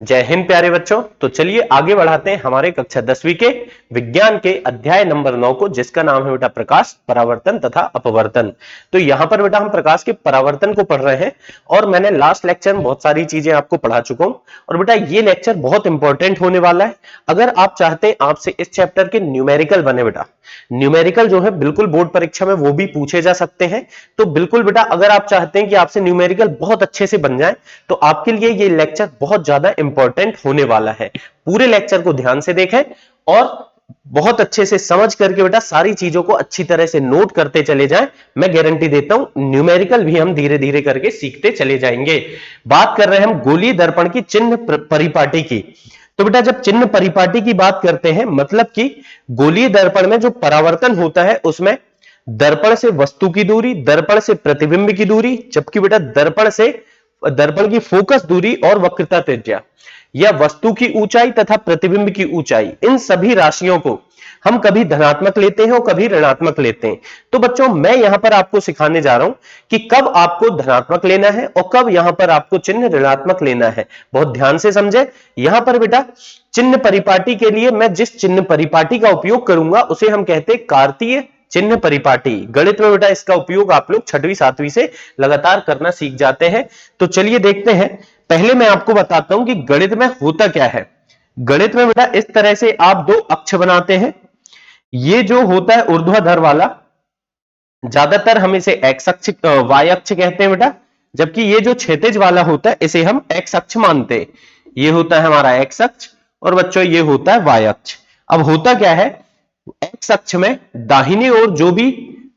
जय हिंद प्यारे बच्चों। तो चलिए आगे बढ़ाते हैं हमारे कक्षा 10वीं के विज्ञान के अध्याय नंबर 9 को, जिसका नाम है बेटा प्रकाश, परावर्तन तथा अपवर्तन। तो यहां पर बेटा हम प्रकाश के परावर्तन को पढ़ रहे हैं और मैंने लास्ट लेक्चर में बहुत सारी चीजें आपको पढ़ा चुका हूं और बेटा ये लेक्चर बहुत इंपॉर्टेंट होने वाला है। अगर आप चाहते हैं आपसे इस चैप्टर के न्यूमेरिकल बने बेटा, न्यूमेरिकल जो है बिल्कुल बोर्ड परीक्षा में वो भी पूछे जा सकते हैं। तो बिल्कुल बेटा अगर आप चाहते हैं कि आपसे न्यूमेरिकल बहुत अच्छे से बन जाए तो आपके लिए ये लेक्चर बहुत ज्यादा इंपॉर्टेंट होने वाला है। पूरे लेक्चर को ध्यान से देखें और बहुत अच्छे से समझ करके बेटा सारी चीजों को अच्छी तरह से नोट करते चले जाएं। मैं गारंटी देता हूं न्यूमेरिकल भी हम धीरे धीरे करके सीखते चले जाएंगे। बात कर रहे हैं हम गोलीय दर्पण की चिन्ह परिपाटी की। तो बेटा जब चिन्ह परिपाटी की बात करते हैं मतलब कि गोलीय दर्पण में जो परावर्तन होता है उसमें दर्पण से वस्तु की दूरी, दर्पण से प्रतिबिंब की दूरी, जबकि बेटा दर्पण की फोकस दूरी और वक्रता त्रिज्या या वस्तु की ऊंचाई तथा प्रतिबिंब की ऊंचाई, इन सभी राशियों को हम कभी धनात्मक लेते हैं और कभी ऋणात्मक लेते हैं। तो बच्चों मैं यहां पर आपको सिखाने जा रहा हूं कि कब आपको धनात्मक लेना है और कब यहां पर आपको चिन्ह ऋणात्मक लेना है। बहुत ध्यान से समझे। यहां पर बेटा चिन्ह परिपाटी के लिए मैं जिस चिन्ह परिपाटी का उपयोग करूंगा उसे हम कहते हैं कार्तीय चिन्ह परिपाटी। गणित में बेटा इसका उपयोग आप लोग 6वीं 7वीं से लगातार करना सीख जाते हैं। तो चलिए देखते हैं। पहले मैं आपको बताता हूं कि गणित में होता क्या है। गणित में बेटा इस तरह से आप दो अक्ष बनाते हैं। ये जो होता है ऊर्ध्वाधर वाला, ज्यादातर हम इसे एक्स अक्ष वाई अक्ष कहते हैं बेटा, जबकि ये जो क्षैतिज वाला होता है इसे हम एक्स अक्ष मानते हैं। ये होता है हमारा एक्स अक्ष और बच्चों ये होता है वाई अक्ष। अब होता क्या है, एक्स अक्ष में दाहिनी ओर जो भी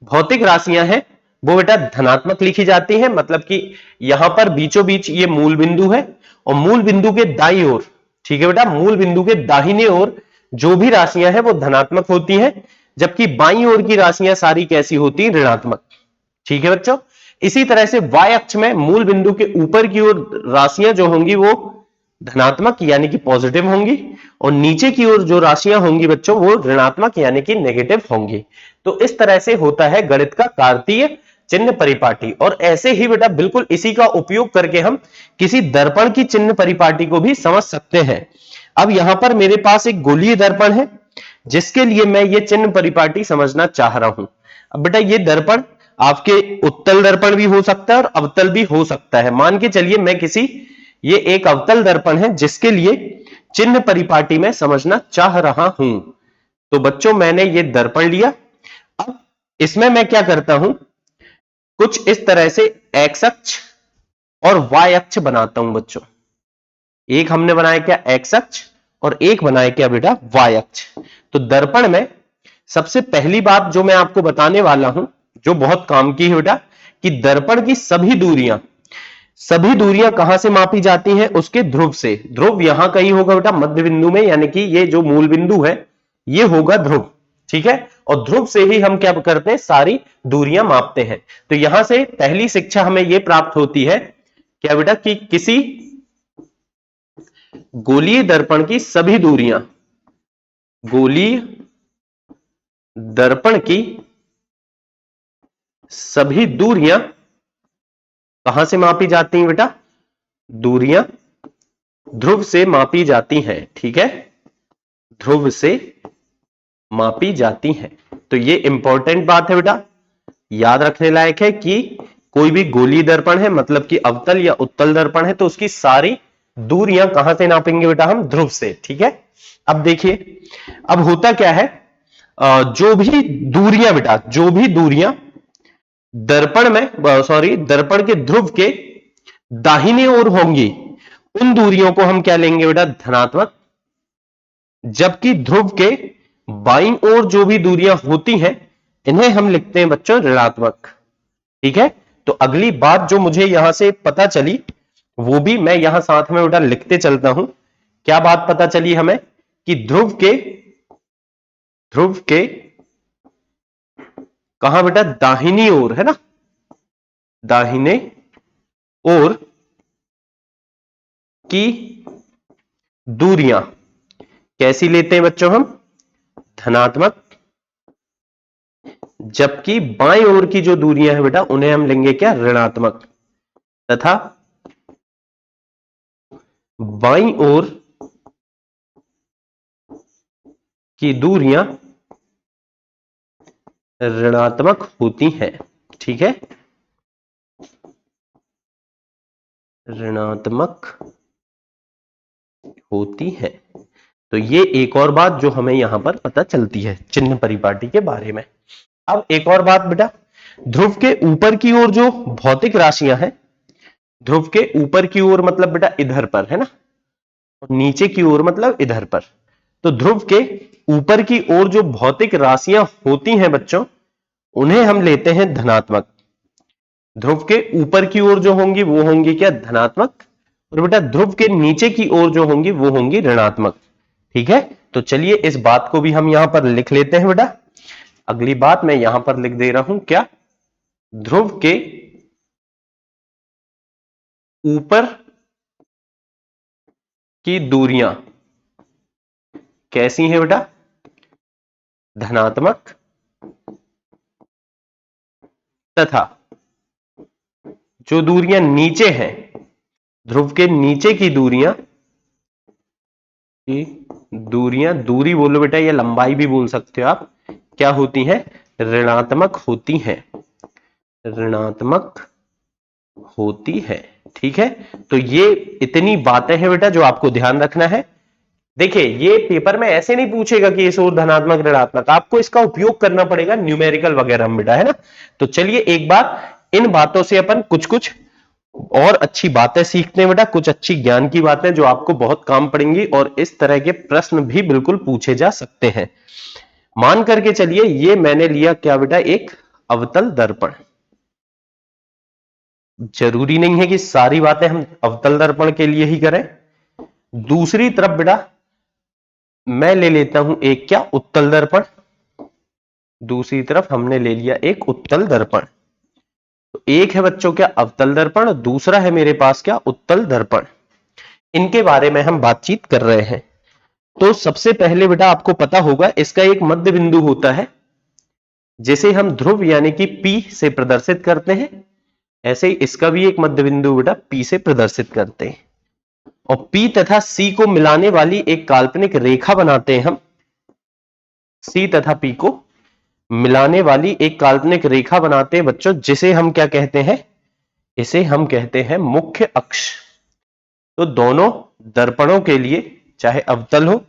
भौतिक राशियां हैं वो बेटा धनात्मक लिखी जाती हैं, मतलब कि यहां पर बीचों बीच ये मूल बिंदु है और मूल बिंदु के दाईं ओर, ठीक है बेटा, मूल बिंदु के दाहिने ओर जो भी राशियां हैं वो धनात्मक होती हैं, जबकि बाईं ओर की राशियां सारी कैसी होती हैं, ऋणात्मक। ठीक है बच्चों। इसी तरह से वाई अक्ष में मूल बिंदु के ऊपर की ओर राशियां जो होंगी वो धनात्मक यानी कि पॉजिटिव होंगी और नीचे की ओर जो राशियां होंगी बच्चों वो ऋणात्मक यानी कि नेगेटिव होंगी। तो इस तरह से होता है गणित का कार्तीय चिन्ह परिपाटी। और ऐसे ही बेटा बिल्कुल इसी का उपयोग करके हम किसी दर्पण की चिन्ह परिपाटी को भी समझ सकते हैं। अब यहां पर मेरे पास एक गोलीय दर्पण है जिसके लिए मैं ये चिन्ह परिपाटी समझना चाह रहा हूं। अब बेटा ये दर्पण आपके उत्तल दर्पण भी हो सकता है और अवतल भी हो सकता है। मान के चलिए ये एक अवतल दर्पण है जिसके लिए चिन्ह परिपाटी में समझना चाह रहा हूं। तो बच्चों मैंने ये दर्पण लिया। अब इसमें मैं क्या करता हूं, कुछ इस तरह से एक्स अक्ष और वाई अक्ष बनाता हूं बच्चों। एक हमने बनाया क्या, एक्स अक्ष, और एक बनाया क्या बेटा, वाई अक्ष। तो दर्पण में सबसे पहली बात जो मैं आपको बताने वाला हूं जो बहुत काम की है बेटा, कि दर्पण की सभी दूरियां कहां से मापी जाती हैं, उसके ध्रुव से। ध्रुव यहां कहीं होगा बेटा मध्य बिंदु में, यानी कि ये जो मूल बिंदु है ये होगा ध्रुव। ठीक है। और ध्रुव से ही हम क्या करते हैं, सारी दूरियां मापते हैं। तो यहां से पहली शिक्षा हमें यह प्राप्त होती है क्या बेटा, कि किसी गोलीय दर्पण की सभी दूरियां, गोलीय दर्पण की सभी दूरियां कहां से मापी जाती हैं बेटा, दूरियां ध्रुव से मापी जाती हैं। ठीक है, ध्रुव से मापी जाती हैं। तो ये इंपॉर्टेंट बात है बेटा, याद रखने लायक है कि कोई भी गोलीय दर्पण है मतलब कि अवतल या उत्तल दर्पण है तो उसकी सारी दूरियां कहां से नापेंगे बेटा, हम ध्रुव से। ठीक है। अब देखिए अब होता क्या है, जो भी दूरियां बेटा, जो भी दूरियां दर्पण में दर्पण के ध्रुव के दाहिनी ओर होंगी उन दूरियों को हम क्या लेंगे बेटा, धनात्मक। जबकि ध्रुव के बाईं ओर जो भी दूरियां होती हैं इन्हें हम लिखते हैं बच्चों ऋणात्मक। ठीक है। तो अगली बात जो मुझे यहां से पता चली वो भी मैं यहां साथ में बेटा लिखते चलता हूं। क्या बात पता चली हमें, कि ध्रुव के कहां बेटा, दाहिनी ओर है ना, दाहिने ओर की दूरियां कैसी लेते हैं बच्चों हम, धनात्मक। जबकि बाईं ओर की जो दूरियां हैं बेटा उन्हें हम लेंगे क्या, ऋणात्मक। तथा बाईं ओर की दूरियां ऋणात्मक होती हैं। ठीक है, ऋणात्मक होती है। तो ये एक और बात जो हमें यहां पर पता चलती है चिन्ह परिपाटी के बारे में। अब एक और बात बेटा, ध्रुव के ऊपर की ओर जो भौतिक राशियां हैं, ध्रुव के ऊपर की ओर मतलब बेटा इधर पर है ना, और नीचे की ओर मतलब इधर पर। तो ध्रुव के ऊपर की ओर जो भौतिक राशियां होती हैं बच्चों, उन्हें हम लेते हैं धनात्मक। ध्रुव के ऊपर की ओर जो होंगी वो होंगी क्या, धनात्मक, और बेटा ध्रुव के नीचे की ओर जो होंगी वो होंगी ऋणात्मक। ठीक है, तो चलिए इस बात को भी हम यहां पर लिख लेते हैं बेटा। अगली बात मैं यहां पर लिख दे रहा हूं, क्या, ध्रुव के ऊपर की दूरियां कैसी हैं बेटा, धनात्मक, तथा जो दूरियां नीचे हैं, ध्रुव के नीचे की दूरियां, दूरी बोलो बेटा या लंबाई भी बोल सकते हो आप, क्या होती हैं, ऋणात्मक होती हैं, ऋणात्मक होती है। ठीक है, तो ये इतनी बातें हैं बेटा जो आपको ध्यान रखना है। देखिए ये पेपर में ऐसे नहीं पूछेगा कि इस ओर धनात्मक ऋणात्मक, आपको इसका उपयोग करना पड़ेगा न्यूमेरिकल वगैरह में बेटा, है ना। तो चलिए एक बार इन बातों से अपन कुछ कुछ और अच्छी बातें सीखते हैं बेटा, कुछ अच्छी ज्ञान की बातें जो आपको बहुत काम पड़ेंगी, और इस तरह के प्रश्न भी बिल्कुल पूछे जा सकते हैं। मान करके चलिए ये मैंने लिया क्या बेटा, एक अवतल दर्पण। जरूरी नहीं है कि सारी बातें हम अवतल दर्पण के लिए ही करें। दूसरी तरफ बेटा मैं ले लेता हूं एक क्या, उत्तल दर्पण। दूसरी तरफ हमने ले लिया एक उत्तल दर्पण। तो एक है बच्चों क्या, अवतल दर्पण, दूसरा है मेरे पास क्या, उत्तल दर्पण। इनके बारे में हम बातचीत कर रहे हैं। तो सबसे पहले बेटा आपको पता होगा इसका एक मध्य बिंदु होता है, जिसे हम ध्रुव यानी कि P से प्रदर्शित करते हैं। ऐसे ही इसका भी एक मध्य बिंदु बेटा P से प्रदर्शित करते हैं, और P तथा C को मिलाने वाली एक काल्पनिक रेखा बनाते हैं हम। C तथा P को मिलाने वाली एक काल्पनिक रेखा बनाते हैं बच्चों, जिसे हम क्या कहते हैं, इसे हम कहते हैं मुख्य अक्ष। तो दोनों दर्पणों के लिए, चाहे अवतल हो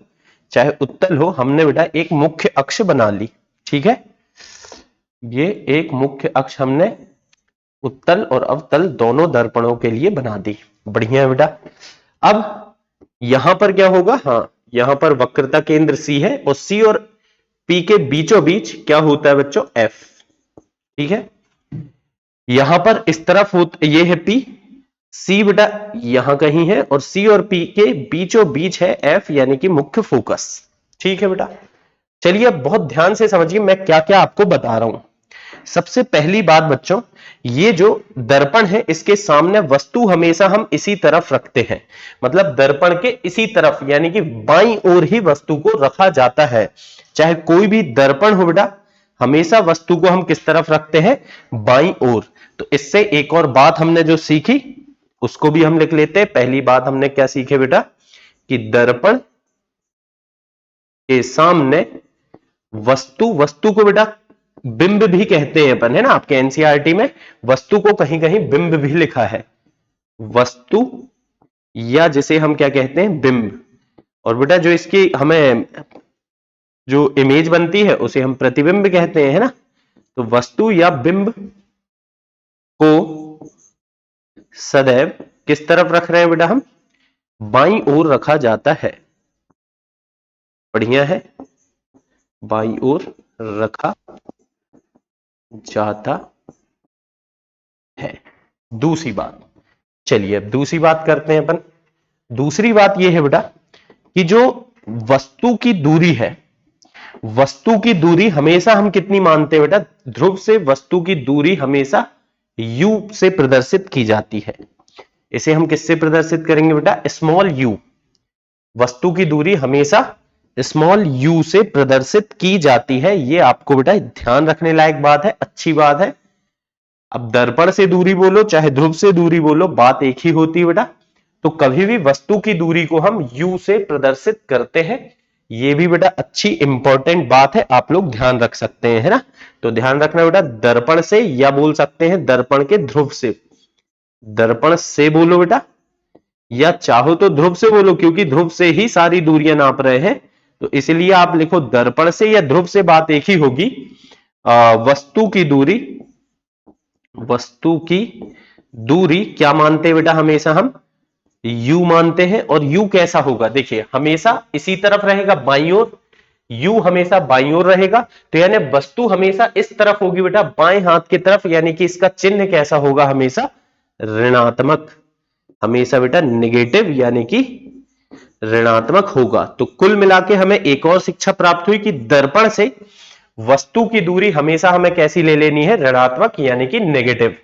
चाहे उत्तल हो, हमने बेटा एक मुख्य अक्ष बना ली। ठीक है, ये एक मुख्य अक्ष हमने उत्तल और अवतल दोनों दर्पणों के लिए बना दी। बढ़िया है बेटा। अब यहां पर क्या होगा, हाँ यहां पर वक्रता केंद्र C है, और C और P के बीचों बीच क्या होता है बच्चों, F। ठीक है, यहां पर इस तरफ ये है P, C बेटा यहां कहीं है, और C और P के बीचों बीच है F यानी कि मुख्य फोकस। ठीक है बेटा, चलिए अब बहुत ध्यान से समझिए मैं क्या क्या आपको बता रहा हूं। सबसे पहली बात बच्चों, ये जो दर्पण है इसके सामने वस्तु हमेशा हम इसी तरफ रखते हैं, मतलब दर्पण के इसी तरफ यानी कि बाईं ओर ही वस्तु को रखा जाता है। चाहे कोई भी दर्पण हो बेटा, हमेशा वस्तु को हम किस तरफ रखते हैं, बाईं ओर। तो इससे एक और बात हमने जो सीखी उसको भी हम लिख लेते हैं। पहली बात हमने क्या सीखे बेटा, कि दर्पण के सामने वस्तु को बेटा बिंब भी कहते हैं अपन, है ना। आपके एनसीईआरटी में वस्तु को कहीं कहीं बिंब भी लिखा है, वस्तु या जिसे हम क्या कहते हैं, बिंब। और बेटा जो इसकी हमें जो इमेज बनती है उसे हम प्रतिबिंब कहते हैं, है ना। तो वस्तु या बिंब को सदैव किस तरफ रख रहे हैं बेटा, हम बाईं ओर रखा जाता है। बढ़िया है, बाईं ओर रखा जाता है। दूसरी बात, चलिए अब दूसरी बात करते हैं अपन। दूसरी बात यह है बेटा कि जो वस्तु की दूरी है, वस्तु की दूरी हमेशा हम कितनी मानते हैं बेटा, ध्रुव से वस्तु की दूरी हमेशा u से प्रदर्शित की जाती है। इसे हम किससे प्रदर्शित करेंगे बेटा, स्मॉल u। वस्तु की दूरी हमेशा स्मॉल u से प्रदर्शित की जाती है। यह आपको बेटा ध्यान रखने लायक बात है, अच्छी बात है। अब दर्पण से दूरी बोलो चाहे ध्रुव से दूरी बोलो, बात एक ही होती है बेटा। तो कभी भी वस्तु की दूरी को हम u से प्रदर्शित करते हैं। ये भी बेटा अच्छी इंपॉर्टेंट बात है, आप लोग ध्यान रख सकते हैं, है ना। तो ध्यान रखना बेटा, दर्पण से या बोल सकते हैं दर्पण के ध्रुव से, दर्पण से बोलो बेटा, या चाहो तो ध्रुव से बोलो, क्योंकि ध्रुव से ही सारी दूरियां नाप रहे हैं, तो इसलिए आप लिखो दर्पण से या ध्रुव से, बात एक ही होगी। वस्तु की दूरी, वस्तु की दूरी क्या मानते हैं बेटा, हमेशा हम u मानते हैं। और u कैसा होगा, देखिए हमेशा इसी तरफ रहेगा बाईं ओर, u हमेशा बाईं ओर रहेगा, तो यानी वस्तु हमेशा इस तरफ होगी बेटा, बाएं हाथ की तरफ, यानी कि इसका चिन्ह कैसा होगा, हमेशा ऋणात्मक, हमेशा बेटा नेगेटिव यानी कि ऋणात्मक होगा। तो कुल मिला के हमें एक और शिक्षा प्राप्त हुई कि दर्पण से वस्तु की दूरी हमेशा हमें कैसी ले लेनी है, ऋणात्मक यानी कि नेगेटिव।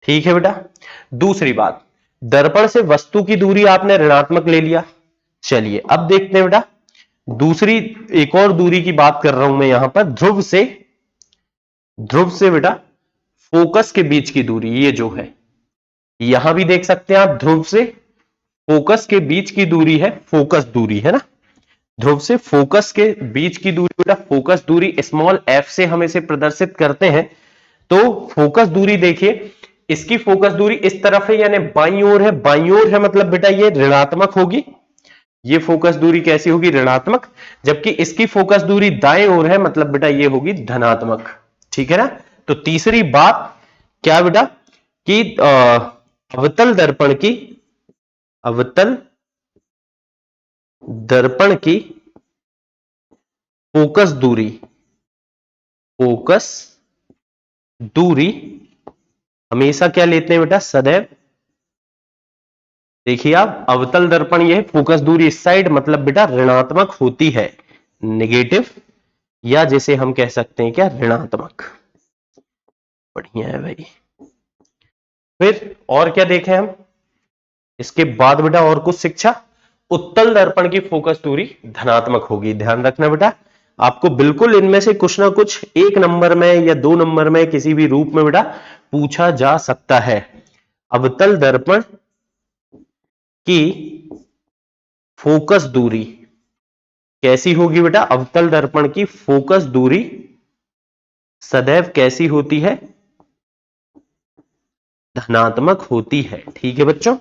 ठीक है बेटा। दूसरी बात, दर्पण से वस्तु की दूरी आपने ऋणात्मक ले लिया। चलिए अब देखते हैं बेटा, दूसरी एक और दूरी की बात कर रहा हूं मैं यहां पर, ध्रुव से बेटा फोकस के बीच की दूरी, ये जो है यहां भी देख सकते हैं आप, ध्रुव से फोकस के बीच की दूरी है, फोकस दूरी है ना। ध्रुव से फोकस के बीच की दूरी बेटा, फोकस दूरी स्मॉल f से हम इसे प्रदर्शित करते हैं। तो फोकस दूरी देखिए, इसकी फोकस दूरी इस तरफ है, यानी बाईं ओर है, बाईं ओर है मतलब बेटा ये ऋणात्मक होगी, ये फोकस दूरी कैसी होगी, ऋणात्मक। जबकि इसकी फोकस दूरी दाएं ओर है, मतलब बेटा ये होगी धनात्मक। ठीक है ना। तो तीसरी बात क्या बेटा, कि अवतल दर्पण की फोकस दूरी हमेशा क्या लेते हैं बेटा, सदैव। देखिए आप, अवतल दर्पण ये है, फोकस दूरी इस साइड, मतलब बेटा ऋणात्मक होती है, नेगेटिव, या जैसे हम कह सकते हैं क्या, ऋणात्मक। बढ़िया है भाई। फिर और क्या देखें हम इसके बाद बेटा, और कुछ शिक्षा, उत्तल दर्पण की फोकस दूरी धनात्मक होगी। ध्यान रखना बेटा, आपको बिल्कुल इनमें से कुछ ना कुछ एक नंबर में या दो नंबर में किसी भी रूप में बेटा पूछा जा सकता है। अवतल दर्पण की फोकस दूरी कैसी होगी बेटा, अवतल दर्पण की फोकस दूरी सदैव कैसी होती है, धनात्मक होती है। ठीक है बच्चों,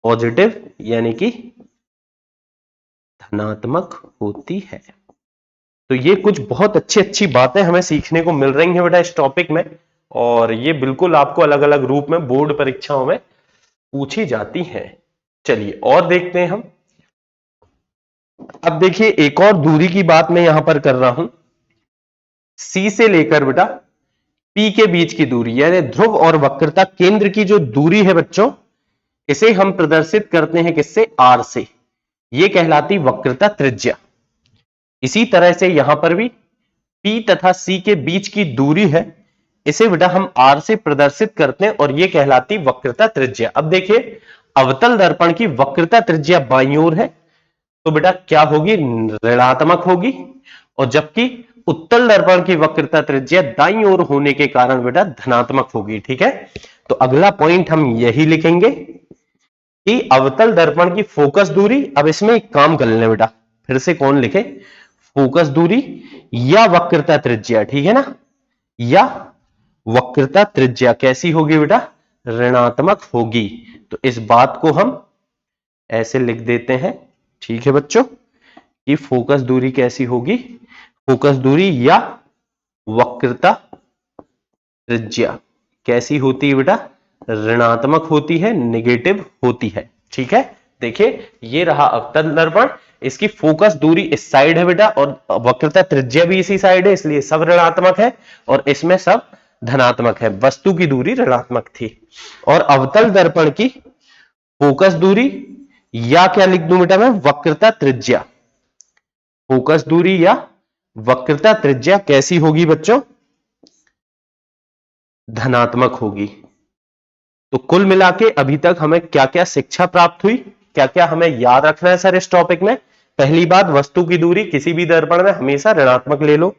पॉजिटिव यानी कि धनात्मक होती है। तो ये कुछ बहुत अच्छी अच्छी बातें हमें सीखने को मिल रही हैं बेटा इस टॉपिक में, और ये बिल्कुल आपको अलग अलग रूप में बोर्ड परीक्षाओं में पूछी जाती हैं। चलिए और देखते हैं हम। अब देखिए एक और दूरी की बात मैं यहां पर कर रहा हूं, सी से लेकर बेटा पी के बीच की दूरी, यानी ध्रुव और वक्रता केंद्र की जो दूरी है बच्चों, इसे हम प्रदर्शित करते हैं किससे, आर से। यह कहलाती वक्रता त्रिज्या। इसी तरह से यहां पर भी P तथा C के बीच की दूरी है, इसे बेटा हम R से प्रदर्शित करते हैं, और यह कहलाती वक्रता त्रिज्या। अब देखिए, अवतल दर्पण की वक्रता त्रिज्या बाईं ओर है, तो बेटा क्या होगी, ऋणात्मक होगी। और जबकि उत्तल दर्पण की वक्रता त्रिज्या दाईं ओर होने के कारण बेटा धनात्मक होगी। ठीक है। तो अगला पॉइंट हम यही लिखेंगे कि अवतल दर्पण की फोकस दूरी, अब इसमें एक काम कर लें बेटा, फिर से कौन लिखे, फोकस दूरी या वक्रता त्रिज्या, ठीक है ना, या वक्रता त्रिज्या कैसी होगी बेटा, ऋणात्मक होगी। तो इस बात को हम ऐसे लिख देते हैं। ठीक है बच्चों, कि फोकस दूरी कैसी होगी, फोकस दूरी या वक्रता त्रिज्या कैसी होती है बेटा, ऋणात्मक होती है, नेगेटिव होती है। ठीक है। देखिए ये रहा अवतल दर्पण, इसकी फोकस दूरी इस साइड है बेटा, और वक्रता त्रिज्या भी इसी साइड है, इसलिए सब ऋणात्मक है, और इसमें सब धनात्मक है। वस्तु की दूरी ऋणात्मक थी। और अवतल दर्पण की फोकस दूरी, या क्या लिख दूं बेटा मैं, वक्रता त्रिज्या, फोकस दूरी या वक्रता त्रिज्या कैसी होगी बच्चों, धनात्मक होगी। तो कुल मिला के अभी तक हमें क्या क्या शिक्षा प्राप्त हुई, क्या क्या हमें याद रखना है सर इस टॉपिक में। पहली बात, वस्तु की दूरी किसी भी दर्पण में हमेशा ऋणात्मक ले लो।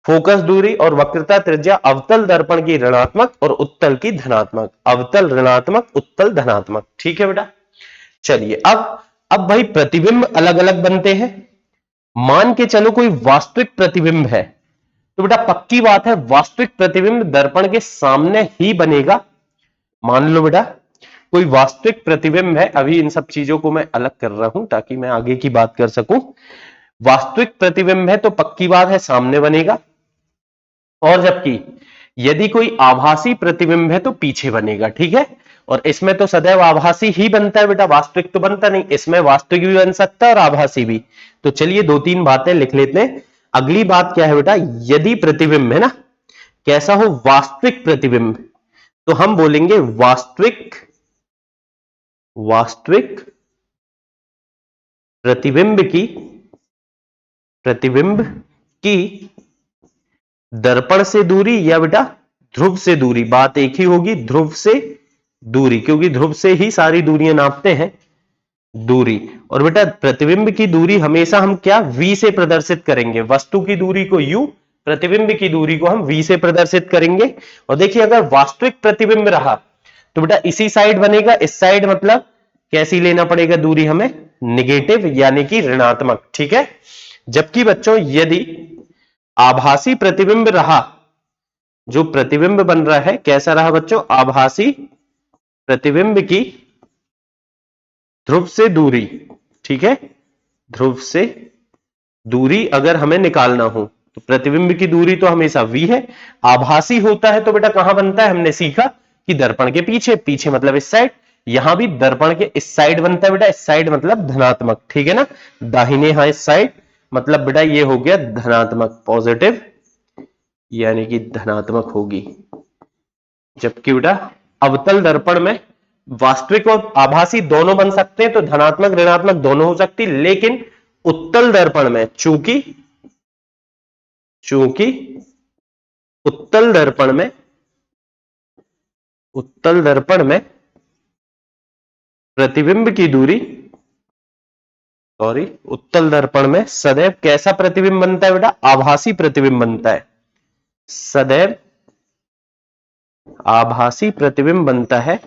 फोकस दूरी और वक्रता त्रिज्या अवतल दर्पण की ऋणात्मक और उत्तल की धनात्मक, अवतल ऋणात्मक, उत्तल धनात्मक। ठीक है बेटा। चलिए अब भाई प्रतिबिंब अलग अलग बनते हैं। मान के चलो कोई वास्तविक प्रतिबिंब है, तो बेटा पक्की बात है वास्तविक प्रतिबिंब दर्पण के सामने ही बनेगा। मान लो बेटा कोई वास्तविक प्रतिबिंब है, अभी इन सब चीजों को मैं अलग कर रहा हूं ताकि मैं आगे की बात कर सकूं। वास्तविक प्रतिबिंब है तो पक्की बात है सामने बनेगा, और जबकि यदि कोई आभासी प्रतिबिंब है तो पीछे बनेगा। ठीक है, और इसमें तो सदैव आभासी ही बनता है बेटा, वास्तविक तो बनता नहीं। इसमें वास्तविक भी बन सकता है और आभासी भी। तो चलिए दो तीन बातें लिख लेते हैं। अगली बात क्या है बेटा, यदि प्रतिबिंब है ना कैसा हो, वास्तविक प्रतिबिंब, तो हम बोलेंगे वास्तविक प्रतिबिंब की दर्पण से दूरी या बेटा ध्रुव से दूरी, बात एक ही होगी, ध्रुव से दूरी, क्योंकि ध्रुव से ही सारी दूरियां नापते हैं, दूरी। और बेटा प्रतिबिंब की दूरी हमेशा हम क्या v से प्रदर्शित करेंगे, वस्तु की दूरी को u, प्रतिबिंब की दूरी को हम v से प्रदर्शित करेंगे। और देखिए अगर वास्तविक प्रतिबिंब रहा तो बेटा इसी साइड बनेगा, इस साइड मतलब कैसी लेना पड़ेगा दूरी हमें, निगेटिव यानी कि ऋणात्मक। ठीक है, जबकि बच्चों यदि आभासी प्रतिबिंब रहा, जो प्रतिबिंब बन रहा है कैसा रहा बच्चों, आभासी प्रतिबिंब की ध्रुव से दूरी, ठीक है, ध्रुव से दूरी अगर हमें निकालना हो तो प्रतिबिंब की दूरी तो हमेशा v है। आभासी होता है तो बेटा कहां बनता है, हमने सीखा कि दर्पण के पीछे, पीछे मतलब इस साइड, यहां भी दर्पण के इस साइड बनता है बेटा, इस साइड मतलब धनात्मक। ठीक है ना, दाहिने हाथ इस साइड मतलब बेटा ये हो गया धनात्मक, पॉजिटिव यानी कि धनात्मक होगी। जबकि बेटा अवतल दर्पण में वास्तविक और आभासी दोनों बन सकते हैं, तो धनात्मक ऋणात्मक दोनों हो सकती, लेकिन उत्तल दर्पण में चूंकि उत्तल दर्पण में प्रतिबिंब की दूरी, उत्तल दर्पण में सदैव कैसा प्रतिबिंब बनता है बेटा, आभासी प्रतिबिंब बनता है, सदैव आभासी प्रतिबिंब बनता है,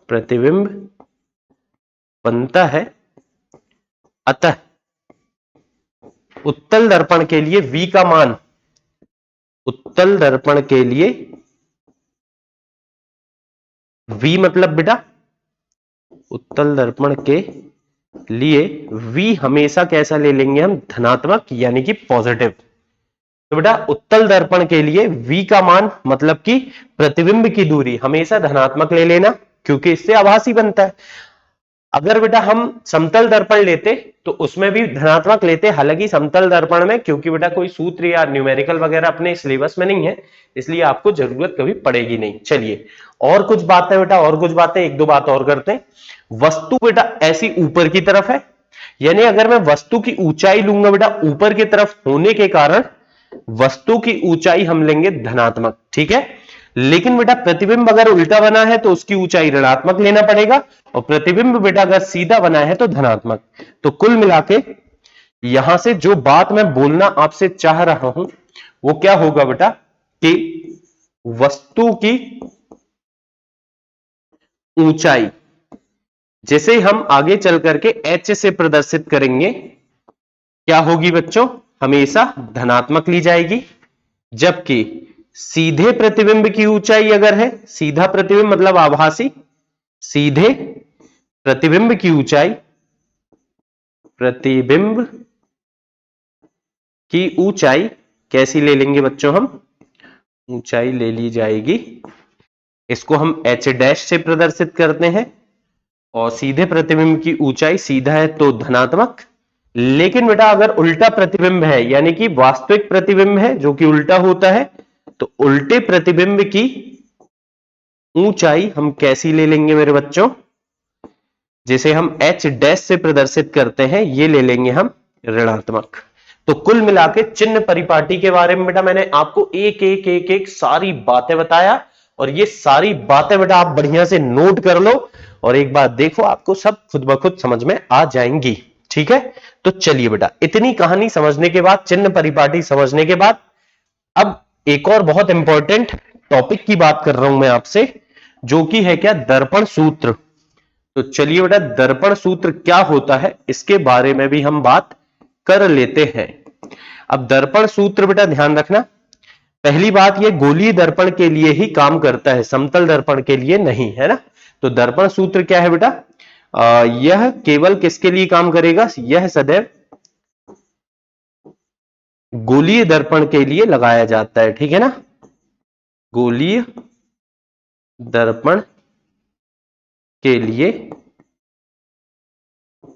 प्रतिबिंब बनता है। अतः उत्तल दर्पण के लिए v का मान, उत्तल दर्पण के लिए v मतलब बेटा उत्तल दर्पण के लिए v हमेशा कैसा ले लेंगे हम, धनात्मक यानी कि पॉजिटिव। तो बेटा उत्तल दर्पण के लिए v का मान मतलब कि प्रतिबिंब की दूरी हमेशा धनात्मक ले लेना, क्योंकि इससे आभासी बनता है। अगर बेटा हम समतल दर्पण लेते तो उसमें भी धनात्मक लेते, हालांकि समतल दर्पण में क्योंकि बेटा कोई सूत्र या न्यूमेरिकल वगैरह अपने सिलेबस में नहीं है, इसलिए आपको जरूरत कभी पड़ेगी नहीं। चलिए और कुछ बातें बेटा, और कुछ बातें, एक दो बात और करते हैं। वस्तु बेटा ऐसी ऊपर की तरफ है, यानी अगर मैं वस्तु की ऊंचाई लूंगा बेटा ऊपर की तरफ होने के कारण वस्तु की ऊंचाई हम लेंगे धनात्मक। ठीक है, लेकिन बेटा प्रतिबिंब अगर उल्टा बना है तो उसकी ऊंचाई ऋणात्मक लेना पड़ेगा, और प्रतिबिंब बेटा अगर सीधा बना है तो धनात्मक। तो कुल मिलाके यहां से जो बात मैं बोलना आपसे चाह रहा हूं वो क्या होगा बेटा, कि वस्तु की ऊंचाई जिसे हम आगे चल करके h से प्रदर्शित करेंगे क्या होगी बच्चों, हमेशा धनात्मक ली जाएगी। जबकि सीधे प्रतिबिंब की ऊंचाई अगर है, सीधा प्रतिबिंब मतलब आभासी, सीधे प्रतिबिंब की ऊंचाई, प्रतिबिंब की ऊंचाई कैसी ले लेंगे बच्चों हम, ऊंचाई ले ली जाएगी, इसको हम h डैश से प्रदर्शित करते हैं। और सीधे प्रतिबिंब की ऊंचाई सीधा है तो धनात्मक, लेकिन बेटा अगर उल्टा प्रतिबिंब है यानी कि वास्तविक प्रतिबिंब है जो कि उल्टा होता है, तो उल्टे प्रतिबिंब की ऊंचाई हम कैसी ले लेंगे मेरे बच्चों, जिसे हम h डैश से प्रदर्शित करते हैं, ये ले लेंगे हम ऋणात्मक। तो कुल मिलाके चिन्ह परिपाटी के बारे में बेटा मैंने आपको एक सारी बातें बताया, और ये सारी बातें बेटा आप बढ़िया से नोट कर लो, और एक बात देखो आपको सब खुद ब खुद समझ में आ जाएंगी। ठीक है। तो चलिए बेटा, इतनी कहानी समझने के बाद, चिन्ह परिपाटी समझने के बाद, अब एक और बहुत इंपॉर्टेंट टॉपिक की बात कर रहा हूं मैं आपसे, जो कि है क्या, दर्पण सूत्र। तो चलिए बेटा, दर्पण सूत्र क्या होता है इसके बारे में भी हम बात कर लेते हैं। अब दर्पण सूत्र बेटा ध्यान रखना, पहली बात, यह गोलीय दर्पण के लिए ही काम करता है, समतल दर्पण के लिए नहीं, है ना। तो दर्पण सूत्र क्या है बेटा, यह केवल किसके लिए काम करेगा, यह सदैव गोलीय दर्पण के लिए लगाया जाता है, ठीक है ना। गोलीय दर्पण के लिए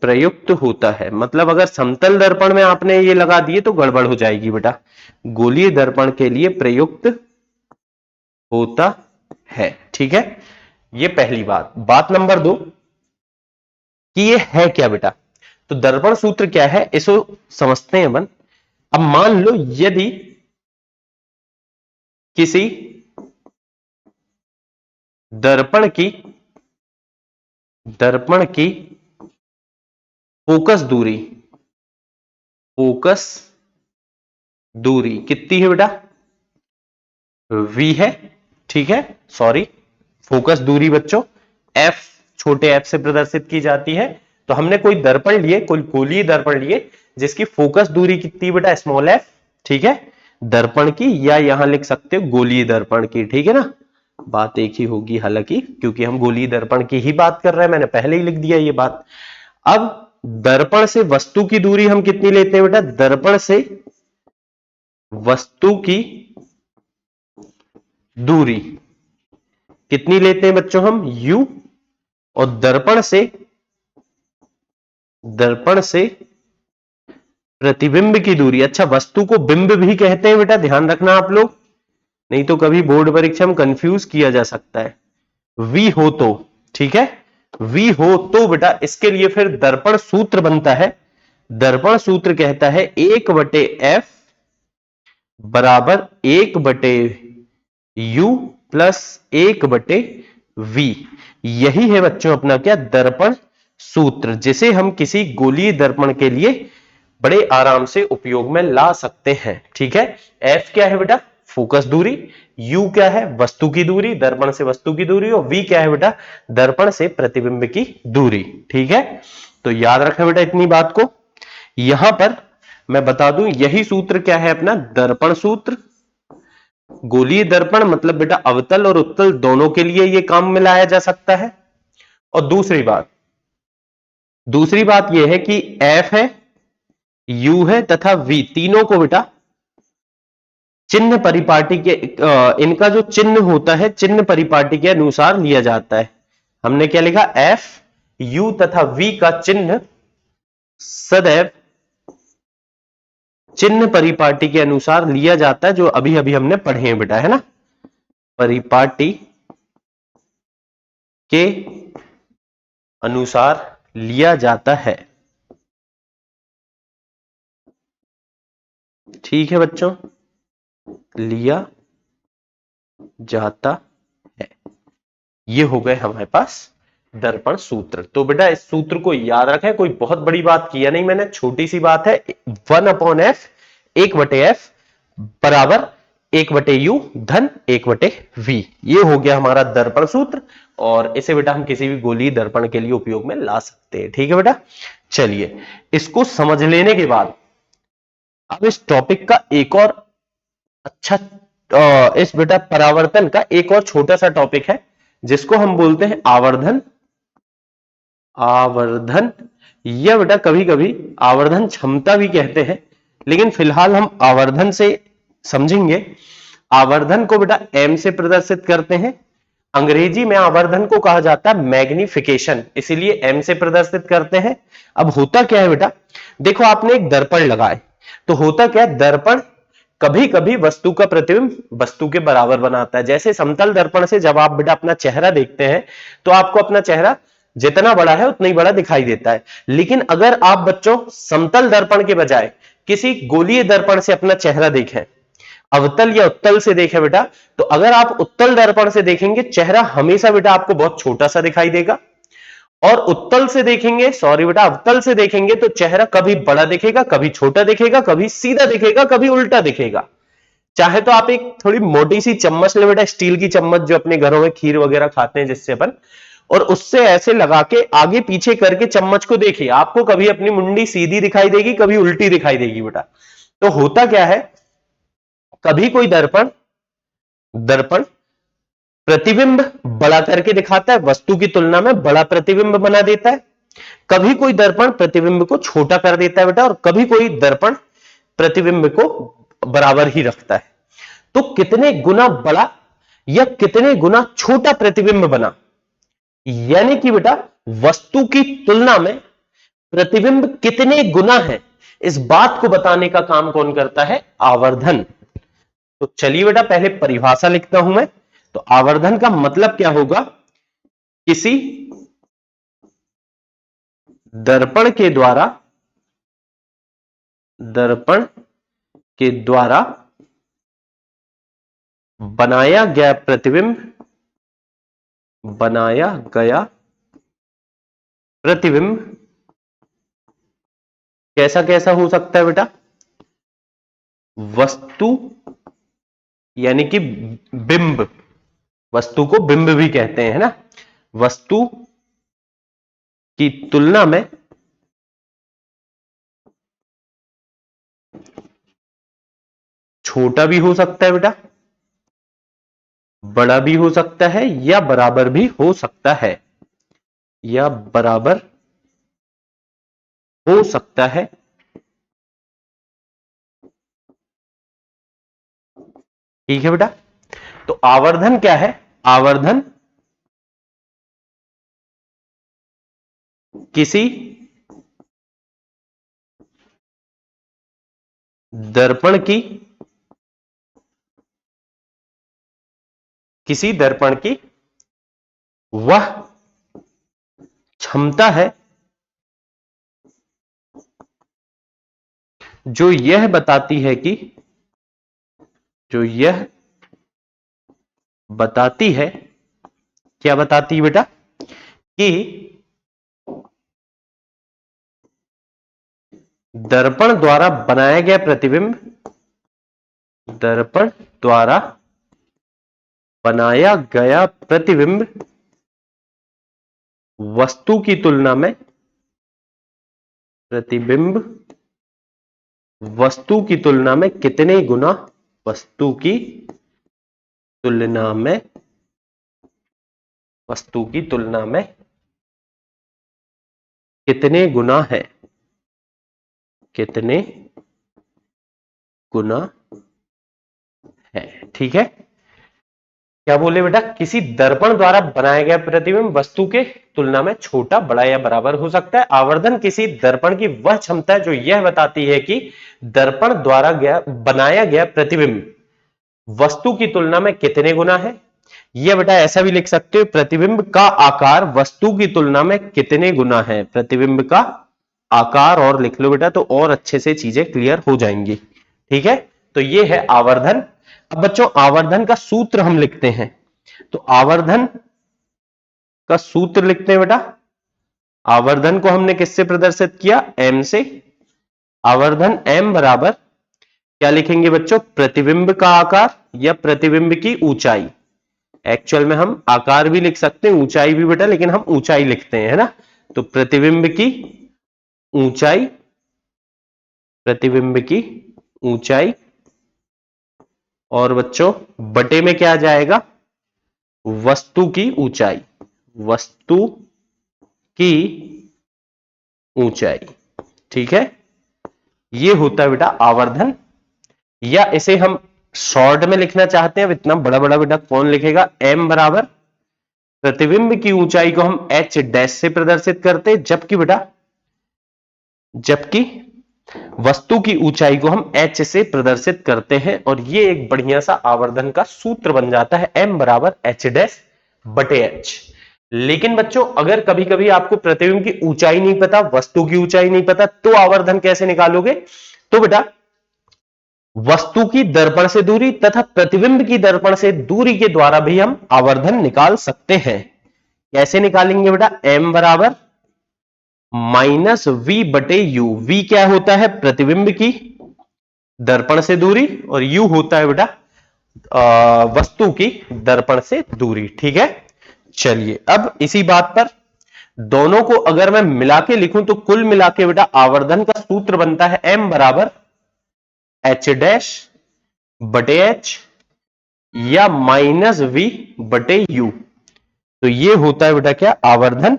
प्रयुक्त होता है, मतलब अगर समतल दर्पण में आपने ये लगा दिए तो गड़बड़ हो जाएगी बेटा। गोलीय दर्पण के लिए प्रयुक्त होता है, ठीक है। ये पहली बात। बात नंबर 2 कि ये है क्या बेटा, तो दर्पण सूत्र क्या है इसको समझते हैं अपन। अब मान लो यदि किसी दर्पण की फोकस दूरी कितनी है बेटा, v है, ठीक है। सॉरी, फोकस दूरी बच्चों f, छोटे f से प्रदर्शित की जाती है। तो हमने कोई दर्पण लिए, कोई गोलीय दर्पण लिए जिसकी फोकस दूरी कितनी बेटा, स्मॉल f, ठीक है, दर्पण की, या यहां लिख सकते हो गोलीय दर्पण की, ठीक है ना। बात एक ही होगी हालांकि, क्योंकि हम गोलीय दर्पण की ही बात कर रहे हैं, मैंने पहले ही लिख दिया ये बात। अब दर्पण से वस्तु की दूरी हम कितनी लेते हैं बेटा, दर्पण से वस्तु की दूरी कितनी लेते हैं बच्चों हम, u, और दर्पण से प्रतिबिंब की दूरी, अच्छा वस्तु को बिंब भी कहते हैं बेटा, ध्यान रखना आप लोग, नहीं तो कभी बोर्ड परीक्षा में कंफ्यूज किया जा सकता है। v हो तो, ठीक है, v हो तो बेटा इसके लिए फिर दर्पण सूत्र बनता है। दर्पण सूत्र कहता है 1/f बराबर 1/u प्लस 1/v। यही है बच्चों अपना क्या, दर्पण सूत्र, जिसे हम किसी गोलीय दर्पण के लिए बड़े आराम से उपयोग में ला सकते हैं, ठीक है। f क्या है बेटा, फोकस दूरी, u क्या है, वस्तु की दूरी, दर्पण से वस्तु की दूरी, और v क्या है बेटा, दर्पण से प्रतिबिंब की दूरी, ठीक है। तो याद रखें बेटा इतनी बात को। यहां पर मैं बता दूं, यही सूत्र क्या है अपना, दर्पण सूत्र। गोलीय दर्पण मतलब बेटा अवतल और उत्तल दोनों के लिए यह काम में लाया जा सकता है। और दूसरी बात यह है कि f है, u है तथा v, तीनों को बेटा चिन्ह परिपाटी के, इनका जो चिन्ह होता है चिन्ह परिपाटी के अनुसार लिया जाता है। हमने क्या लिखा, f, u तथा v का चिन्ह सदैव चिन्ह परिपाटी के अनुसार लिया जाता है, जो अभी अभी हमने पढ़े हैं बेटा, है ना। परिपाटी के अनुसार लिया जाता है, ठीक है बच्चों, लिया जाता है। ये हो गए हमारे पास दर्पण सूत्र। तो बेटा इस सूत्र को याद रखें, कोई बहुत बड़ी बात किया नहीं मैंने, छोटी सी बात है, 1/f 1/f बराबर 1/u धन 1/v। ये हो गया हमारा दर्पण सूत्र, और इसे बेटा हम किसी भी गोलीय दर्पण के लिए उपयोग में ला सकते हैं, ठीक है बेटा। चलिए, इसको समझ लेने के बाद अब इस टॉपिक का एक और अच्छा, इस बेटा परावर्तन का एक और छोटा सा टॉपिक है, जिसको हम बोलते हैं आवर्धन। यह बेटा कभी कभी आवर्धन क्षमता भी कहते हैं, लेकिन फिलहाल हम आवर्धन से समझेंगे। आवर्धन को बेटा m से प्रदर्शित करते हैं। अंग्रेजी में आवर्धन को कहा जाता है मैग्निफिकेशन, इसीलिए m से प्रदर्शित करते हैं। अब होता क्या है बेटा, देखो आपने एक दर्पण लगाए, तो होता क्या है, दर्पण कभी कभी वस्तु का प्रतिबिंब वस्तु के बराबर बनाता है। जैसे समतल दर्पण से जब आप बेटा अपना चेहरा देखते हैं, तो आपको अपना चेहरा जितना बड़ा है उतना ही बड़ा दिखाई देता है। लेकिन अगर आप बच्चों समतल दर्पण के बजाय किसी गोलीय दर्पण से अपना चेहरा देखें, अवतल या उत्तल से देखें बेटा, तो अगर आप उत्तल दर्पण से देखेंगे, चेहरा हमेशा बेटा आपको बहुत छोटा सा दिखाई देगा। और उत्तल से देखेंगे, सॉरी बेटा अवतल से देखेंगे तो चेहरा कभी बड़ा दिखेगा, कभी छोटा दिखेगा, कभी सीधा दिखेगा, कभी उल्टा दिखेगा। चाहे तो आप एक थोड़ी मोटी सी चम्मच ले बेटा, स्टील की चम्मच जो अपने घरों में खीर वगैरह खाते हैं जिससे अपन, और उससे ऐसे लगा के आगे पीछे करके चम्मच को देखिए, आपको कभी अपनी मुंडी सीधी दिखाई देगी, कभी उल्टी दिखाई देगी बेटा। तो होता क्या है, कभी कोई दर्पण दर्पण प्रतिबिंब बड़ा करके दिखाता है, वस्तु की तुलना में बड़ा प्रतिबिंब बना देता है। कभी कोई दर्पण प्रतिबिंब को छोटा कर देता है बेटा, और कभी कोई दर्पण प्रतिबिंब को बराबर ही रखता है। तो कितने गुना बड़ा या कितने गुना छोटा प्रतिबिंब बना, यानी कि बेटा वस्तु की तुलना में प्रतिबिंब कितने गुना है, इस बात को बताने का काम कौन करता है, आवर्धन। तो चलिए बेटा पहले परिभाषा लिखता हूं मैं। तो आवर्धन का मतलब क्या होगा, किसी दर्पण के द्वारा बनाया गया प्रतिबिंब कैसा कैसा हो सकता है बेटा, वस्तु यानी कि बिंब, वस्तु को बिंब भी कहते हैं, है ना, वस्तु की तुलना में छोटा भी हो सकता है बेटा, बड़ा भी हो सकता है, या बराबर भी हो सकता है, या बराबर हो सकता है। ठीक है बेटा। तो आवर्धन क्या है, आवर्धन किसी दर्पण की वह क्षमता है जो यह बताती है क्या बताती है बेटा, कि दर्पण द्वारा बनाया गया प्रतिबिंब वस्तु की तुलना में कितने गुना, वस्तु की तुलना में कितने गुना है, कितने गुना है। ठीक है, क्या बोले बेटा, किसी दर्पण द्वारा बनाया गया प्रतिबिंब वस्तु के तुलना में छोटा, बड़ा या बराबर हो सकता है। आवर्धन किसी दर्पण की वह क्षमता है जो यह बताती है कि दर्पण द्वारा बनाया गया प्रतिबिंब वस्तु की तुलना में कितने गुना है। यह बेटा ऐसा भी लिख सकते हो, प्रतिबिंब का आकार वस्तु की तुलना में कितने गुना है, प्रतिबिंब का आकार, और लिख लो बेटा तो और अच्छे से चीजें क्लियर हो जाएंगी। ठीक है, तो यह है आवर्धन। अब बच्चों आवर्धन का सूत्र हम लिखते हैं, तो आवर्धन का सूत्र लिखते हैं बेटा। आवर्धन को हमने किससे प्रदर्शित किया, m से। आवर्धन m बराबर क्या लिखेंगे बच्चों, प्रतिबिंब का आकार या प्रतिबिंब की ऊंचाई। एक्चुअल में हम आकार भी लिख सकते हैं, ऊंचाई भी बेटा, लेकिन हम ऊंचाई लिखते हैं, है ना। तो प्रतिबिंब की ऊंचाई, और बच्चों बटे में क्या आ जाएगा, वस्तु की ऊंचाई। ठीक है, ये होता है बेटा आवर्धन। या इसे हम शॉर्ट में लिखना चाहते हैं, इतना बड़ा बड़ा बेटा कौन लिखेगा, m बराबर प्रतिबिंब की ऊंचाई को हम h डैश से प्रदर्शित करते हैं, जबकि वस्तु की ऊंचाई को हम h से प्रदर्शित करते हैं, और ये एक बढ़िया सा आवर्धन का सूत्र बन जाता है, m बराबर h डैश बटे h। लेकिन बच्चों अगर कभी कभी आपको प्रतिबिंब की ऊंचाई नहीं पता, वस्तु की ऊंचाई नहीं पता, तो आवर्धन कैसे निकालोगे, तो बेटा वस्तु की दर्पण से दूरी तथा प्रतिबिंब की दर्पण से दूरी के द्वारा भी हम आवर्धन निकाल सकते हैं। कैसे निकालेंगे बेटा? m बराबर माइनस v बटे u। v क्या होता है? प्रतिबिंब की दर्पण से दूरी, और u होता है बेटा वस्तु की दर्पण से दूरी। ठीक है, चलिए अब इसी बात पर दोनों को अगर मैं मिला के लिखूं तो कुल मिला के बेटा आवर्धन का सूत्र बनता है m बराबर h डैश बटे h या माइनस v बटे u। तो ये होता है बेटा क्या? आवर्धन।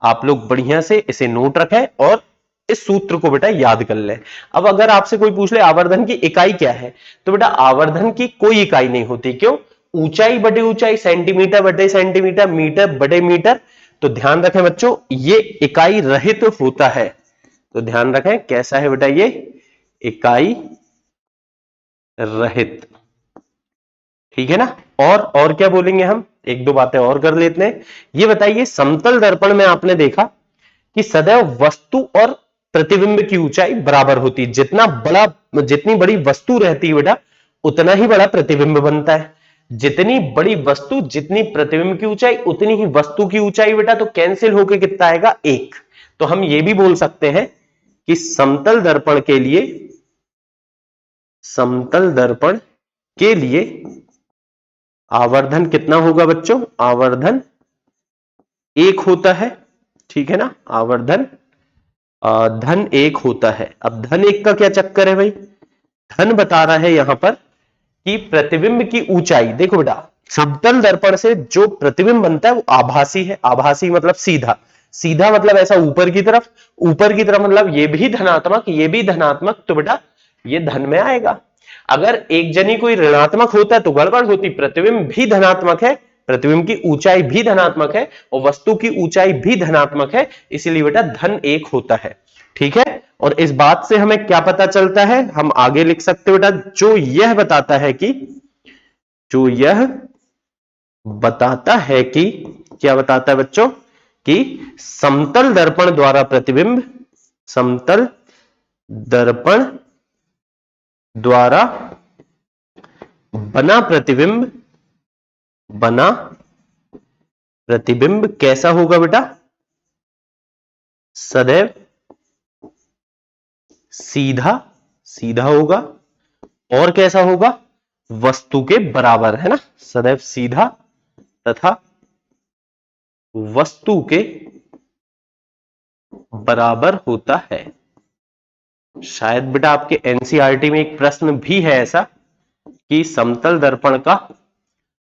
आप लोग बढ़िया से इसे नोट रखें और इस सूत्र को बेटा याद कर लें। अब अगर आपसे कोई पूछ ले आवर्धन की इकाई क्या है, तो बेटा आवर्धन की कोई इकाई नहीं होती। क्यों? ऊंचाई बटे ऊंचाई, सेंटीमीटर बटे सेंटीमीटर, मीटर बटे मीटर। तो ध्यान रखें बच्चों, ये इकाई रहित होता है। तो ध्यान रखें कैसा है बेटा? ये इकाई रहित। ठीक है ना? और क्या बोलेंगे हम? एक दो बातें और कर लेते हैं। ये बताइए, समतल दर्पण में आपने देखा कि सदैव वस्तु और प्रतिबिंब की ऊंचाई बराबर होती है। जितनी बड़ी वस्तु रहती है बेटा उतना ही बड़ा प्रतिबिंब बनता है। जितनी बड़ी वस्तु जितनी प्रतिबिंब की ऊंचाई उतनी ही वस्तु की ऊंचाई बेटा। तो कैंसिल होके कितना आएगा? 1। तो हम ये भी बोल सकते हैं कि समतल दर्पण के लिए आवर्धन कितना होगा बच्चों? आवर्धन 1 होता है। ठीक है ना? आवर्धन धन 1 होता है। अब धन 1 का क्या चक्कर है भाई? धन बता रहा है यहां पर कि प्रतिबिंब की ऊंचाई। देखो बेटा, समतल दर्पण से जो प्रतिबिंब बनता है वो आभासी है। आभासी मतलब सीधा। सीधा मतलब ऐसा ऊपर की तरफ मतलब ये भी धनात्मक ये भी धनात्मक। तो बेटा ये धन में आएगा। अगर एक जनी कोई ऋणात्मक होता है तो गड़बड़ होती। प्रतिबिंब भी धनात्मक है, प्रतिबिंब की ऊंचाई भी धनात्मक है और वस्तु की ऊंचाई भी धनात्मक है, इसीलिए बेटा धन 1 होता है। ठीक है? और इस बात से हमें क्या पता चलता है? हम आगे लिख सकते बेटा, जो यह बताता है कि क्या बताता है बच्चों? कि समतल दर्पण द्वारा बना प्रतिबिंब कैसा होगा बेटा? सदैव सीधा होगा। और कैसा होगा? वस्तु के बराबर, है ना? सदैव सीधा तथा वस्तु के बराबर होता है। शायद बेटा आपके एनसीईआरटी में एक प्रश्न भी है ऐसा कि समतल दर्पण का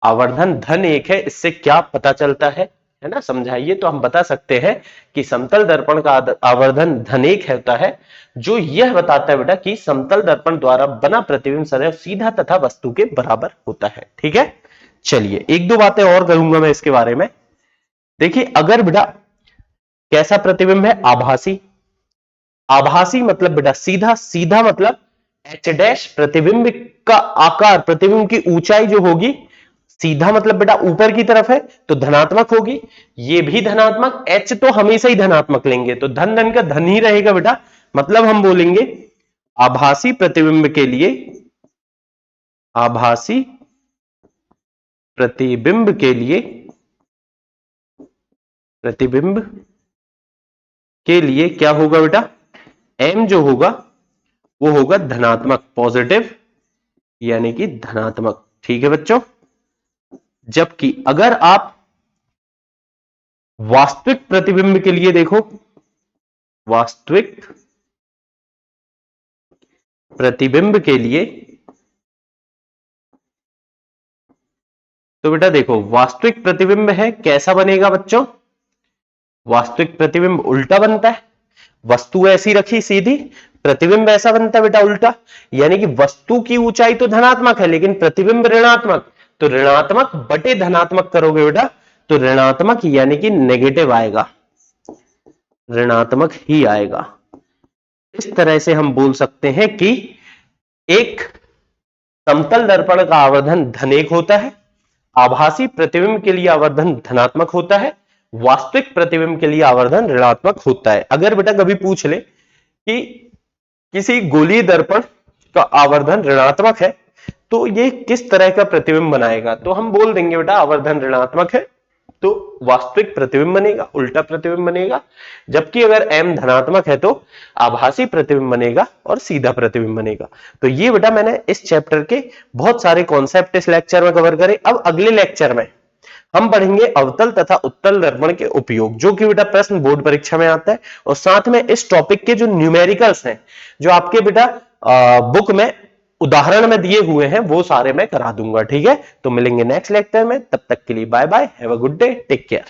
आवर्धन धन 1 है, इससे क्या पता चलता है ना? समझाइए। तो हम बता सकते हैं कि समतल दर्पण का आवर्धन धन 1 होता है, जो यह बताता है बेटा कि समतल दर्पण द्वारा बना प्रतिबिंब सदैव सीधा तथा वस्तु के बराबर होता है। ठीक है, चलिए एक दो बातें और करूंगा मैं इसके बारे में। देखिए, अगर बेटा कैसा प्रतिबिंब है? आभासी मतलब बेटा सीधा मतलब एच डैश प्रतिबिंब का आकार, प्रतिबिंब की ऊंचाई जो होगी, सीधा मतलब बेटा ऊपर की तरफ है तो धनात्मक होगी। ये भी धनात्मक, एच तो हमेशा ही धनात्मक लेंगे तो धन का धन ही रहेगा बेटा। मतलब हम बोलेंगे आभासी प्रतिबिंब के लिए क्या होगा बेटा? m जो होगा वो होगा धनात्मक, पॉजिटिव, यानी कि धनात्मक। ठीक है बच्चों? जबकि अगर आप वास्तविक प्रतिबिंब के लिए देखो, वास्तविक प्रतिबिंब के लिए तो बेटा देखो, वास्तविक प्रतिबिंब है कैसा बनेगा बच्चों? वास्तविक प्रतिबिंब उल्टा बनता है। वस्तु ऐसी रखी सीधी, प्रतिबिंब ऐसा बनता है बेटा उल्टा। यानी कि वस्तु की ऊंचाई तो धनात्मक है लेकिन प्रतिबिंब ऋणात्मक। तो ऋणात्मक बटे धनात्मक करोगे बेटा तो ऋणात्मक यानी कि नेगेटिव आएगा, ऋणात्मक ही आएगा। इस तरह से हम बोल सकते हैं कि एक समतल दर्पण का आवर्धन धन 1 होता है, आभासी प्रतिबिंब के लिए आवर्धन धनात्मक होता है, वास्तविक प्रतिबिंब के लिए आवर्धन ऋणात्मक होता है। अगर बेटा कभी पूछ ले कि किसी गोलीय दर्पण का आवर्धन ऋणात्मक है तो ये किस तरह का प्रतिबिंब बनाएगा, तो हम बोल देंगे बेटा आवर्धन ऋणात्मक है तो वास्तविक प्रतिबिंब बनेगा, उल्टा प्रतिबिंब बनेगा। जबकि अगर m धनात्मक है तो आभासी प्रतिबिंब बनेगा और सीधा प्रतिबिंब बनेगा। तो ये बेटा मैंने इस चैप्टर के बहुत सारे कॉन्सेप्ट इस लेक्चर में कवर करे। अब अगले लेक्चर में हम पढ़ेंगे अवतल तथा उत्तल दर्पण के उपयोग, जो कि बेटा प्रश्न बोर्ड परीक्षा में आता है, और साथ में इस टॉपिक के जो न्यूमेरिकल्स हैं, जो आपके बेटा बुक में उदाहरण में दिए हुए हैं, वो सारे मैं करा दूंगा। ठीक है, तो मिलेंगे नेक्स्ट लेक्चर में, तब तक के लिए bye bye, have a good day, take care.